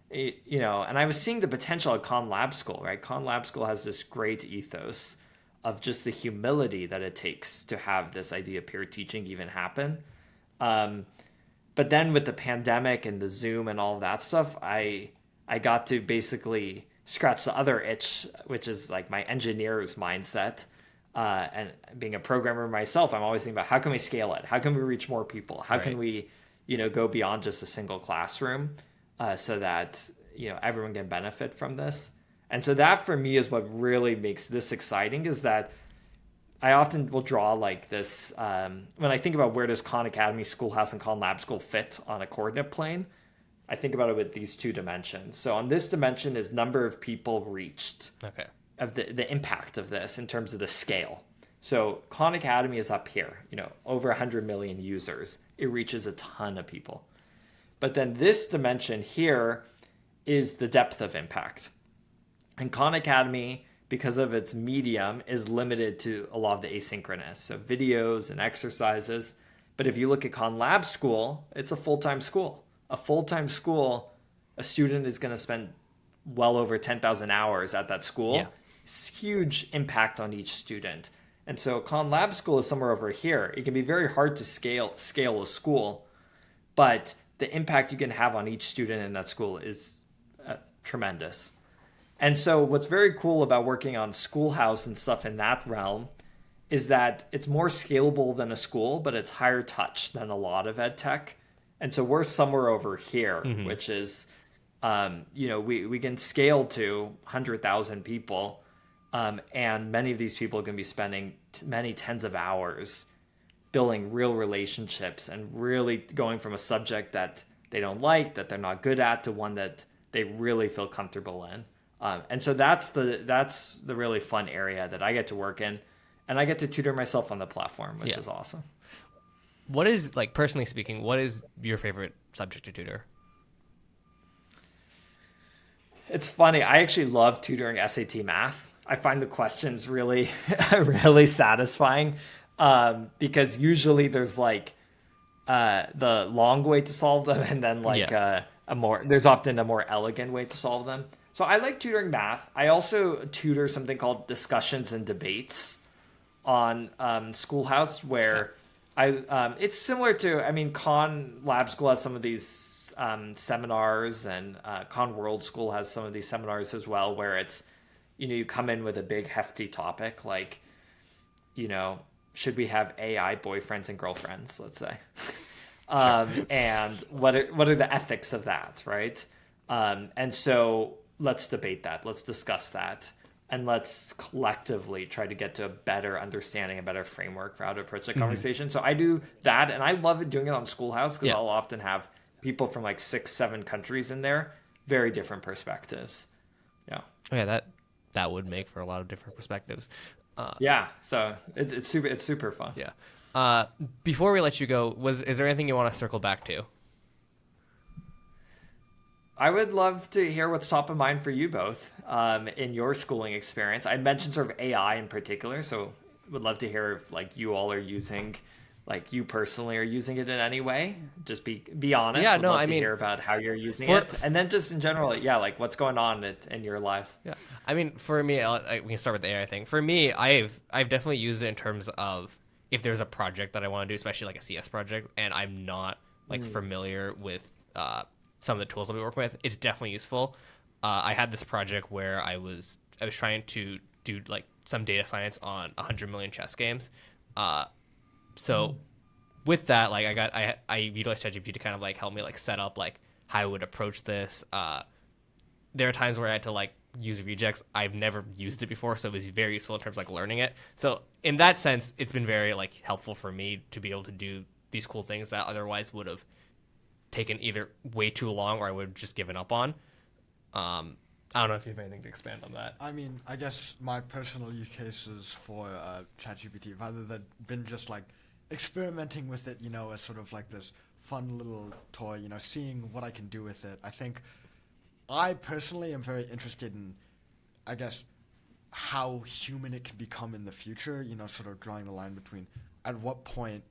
and I was seeing the potential at Khan Lab School, right? Khan Lab School has this great ethos of just the humility that it takes to have this idea of peer teaching even happen. But then with the pandemic and the Zoom and all of that stuff, I got to basically scratch the other itch, which is like my engineer's mindset. And being a programmer myself, I'm always thinking about how can we scale it? How can we reach more people? How can we, go beyond just a single classroom so that, everyone can benefit from this? And so that for me is what really makes this exciting, is that I often will draw like this, when I think about where does Khan Academy, Schoolhouse, and Khan Lab School fit on a coordinate plane, I think about it with these two dimensions. So on this dimension is number of people reached, of the impact of this in terms of the scale. So Khan Academy is up here, over 100 million users. It reaches a ton of people. But then this dimension here is the depth of impact. And Khan Academy, because of its medium, is limited to a lot of the asynchronous, so videos and exercises. But if you look at Khan Lab School, it's a full-time school. A full-time school, a student is going to spend well over 10,000 hours at that school. It's huge impact on each student. And so Khan Lab School is somewhere over here. It can be very hard to scale a school, but the impact you can have on each student in that school is tremendous. And so what's very cool about working on Schoolhouse and stuff in that realm is that it's more scalable than a school, but it's higher touch than a lot of ed tech. And so we're somewhere over here, which is, we can scale to 100,000 people. And many of these people can be spending many tens of hours building real relationships and really going from a subject that they don't like, that they're not good at, to one that they really feel comfortable in. And so that's the really fun area that I get to work in, and I get to tutor myself on the platform, which is awesome. What is, like, personally speaking, what is your favorite subject to tutor? It's funny. I actually love tutoring SAT math. I find the questions really, really satisfying because usually there's like the long way to solve them, and then like there's often a more elegant way to solve them. So I like tutoring math. I also tutor something called discussions and debates on Schoolhouse, where it's similar to, Khan Lab School has some of these seminars, and Khan.world School has some of these seminars as well, where it's, you come in with a big hefty topic, like, should we have AI boyfriends and girlfriends, let's say. And what are the ethics of that, right? And so let's debate that. Let's discuss that. And let's collectively try to get to a better understanding, a better framework for how to approach the conversation. So I do that, and I love doing it on Schoolhouse because I'll often have people from like 6-7 countries in there, very different perspectives. Yeah, that would make for a lot of different perspectives. So it's super fun. Yeah. Before we let you go, is there anything you want to circle back to? I would love to hear what's top of mind for you both in your schooling experience. I mentioned sort of AI in particular, so would love to hear if like you all are using, like you personally are using it in any way. Just be honest. Yeah, would love to hear about how you're using it, and then just in general, like what's going on in your lives. Yeah, for me, we can start with the AI thing. For me, I've definitely used it in terms of if there's a project that I want to do, especially like a CS project, and I'm not like familiar with some of the tools I'll be working with, it's definitely useful. I had this project where I was trying to do like some data science on 100 million chess games. So with that, like I utilized ChatGPT to kind of like help me like set up like how I would approach this. There are times where I had to like use regex. I've never used it before, so it was very useful in terms of like learning it. So in that sense, it's been very like helpful for me to be able to do these cool things that otherwise would have taken either way too long or I would have just given up on. I don't know if you have anything to expand on that. I mean, I guess my personal use cases for ChatGPT, rather than been just like experimenting with it, as sort of like this fun little toy, seeing what I can do with it. I think I personally am very interested in, I guess, how human it can become in the future, sort of drawing the line between at what point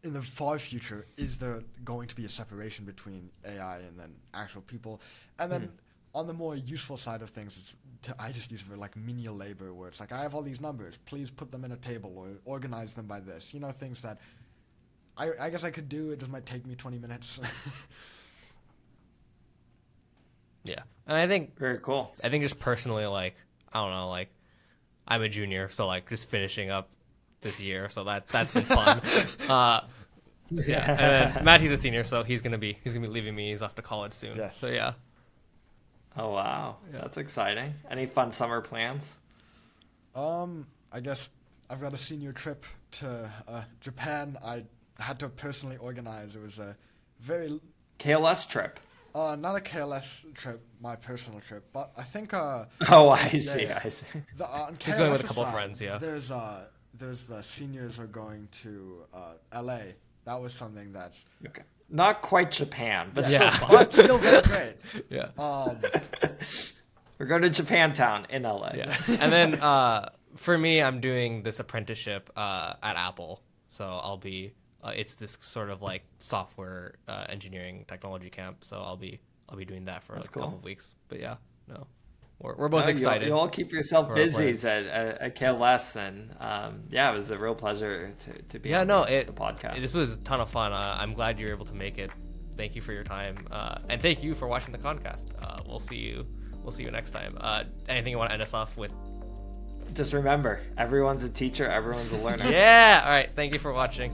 in the far future is there going to be a separation between AI and then actual people. And then on the more useful side of things, I just use it for like menial labor where it's like, I have all these numbers, please put them in a table or organize them by this, things that I guess I could do. It just might take me 20 minutes. Yeah. And I think Very cool. I think just personally, like, I don't know, like, I'm a junior, so like just finishing up this year, so that's been fun. Yeah. And then Matt, he's a senior, so he's gonna be leaving me. He's off to college soon. Yes. So yeah. Oh wow, that's exciting. Any fun summer plans? I guess I've got a senior trip to Japan. I had to personally organize. It was a very KLS trip. not a KLS trip, my personal trip, but I think Oh, I see. yeah. I see. On He's going with a KLS's couple of side, friends, yeah. There's the seniors are going to LA. That was something that's Okay. Not quite Japan, but Yeah. still fun. but still very great. Yeah. We're going to Japantown in LA. Yeah. And then for me, I'm doing this apprenticeship at Apple. So I'll be it's this sort of like software engineering technology camp. So I'll be doing that for That's a couple cool. of weeks. But yeah, no, we're both No, excited. You all keep yourself for our busy plans. at KLS, and yeah, it was a real pleasure to be on the podcast. This was a ton of fun. I'm glad you were able to make it. Thank you for your time, and thank you for watching the podcast. We'll see you next time. Anything you want to end us off with? Just remember, everyone's a teacher, everyone's a learner. Yeah. All right. Thank you for watching.